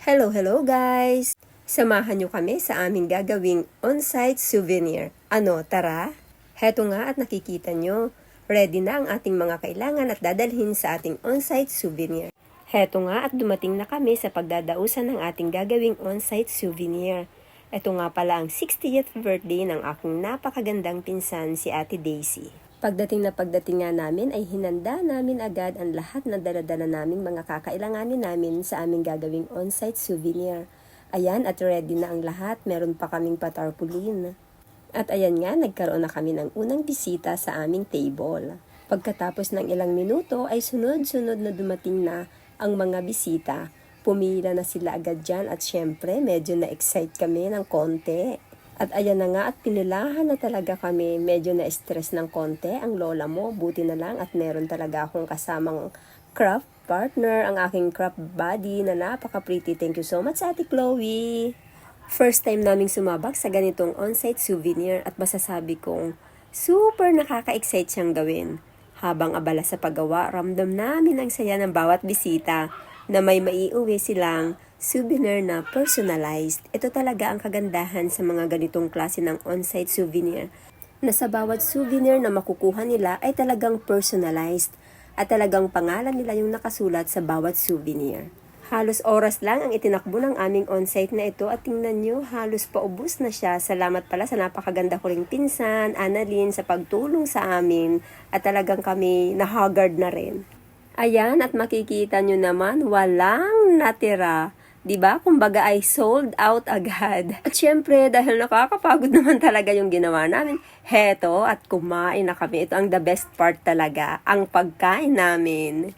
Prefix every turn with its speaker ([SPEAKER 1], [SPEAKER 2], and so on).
[SPEAKER 1] Hello guys! Samahan nyo kami sa aming gagawing on-site souvenir. Ano, tara? Heto nga at nakikita nyo, ready na ang ating mga kailangan at dadalhin sa ating on-site souvenir. Heto nga at dumating na kami sa pagdadausan ng ating gagawing on-site souvenir. Ito nga pala ang 60th birthday ng aking napakagandang pinsan si Ate Daisy. Pagdating nga namin ay hinanda namin agad ang lahat na daladala naming mga kakailanganin namin sa aming gagawing on-site souvenir. Ayan at ready na ang lahat, meron pa kaming patarpaulin. At ayan nga, nagkaroon na kami ng unang bisita sa aming table. Pagkatapos ng ilang minuto ay sunod-sunod na dumating na ang mga bisita. Pumila na sila agad dyan at syempre medyo na-excite kami ng konti. At ayan na nga at pinulahan na talaga kami, medyo na-stress ng konti ang lola mo, buti na lang at meron talaga akong kasamang craft partner, ang aking craft buddy na napaka-pretty. Thank you so much Ate Chloe! First time naming sumabak sa ganitong on-site souvenir at masasabi kong super nakaka-excite siyang gawin. Habang abala sa paggawa, ramdam namin ang saya ng bawat bisita na may maiuwi silang souvenir na personalized. Ito talaga ang kagandahan sa mga ganitong klase ng on-site souvenir, na sa bawat souvenir na makukuha nila ay talagang personalized at talagang pangalan nila yung nakasulat sa bawat souvenir. Halos oras lang ang itinakbo ng aming on-site na ito at tingnan nyo, halos paubos na siya. Salamat pala sa napakaganda ko ring pinsan, Annalyn, sa pagtulong sa amin at talagang kami na-haggard na rin. Ayan at makikita nyo naman, walang natira. Diba? Kumbaga ay sold out agad. At syempre, dahil nakakapagod naman talaga yung ginawa namin, heto at kumain na kami. Ito ang the best part talaga, ang pagkain namin.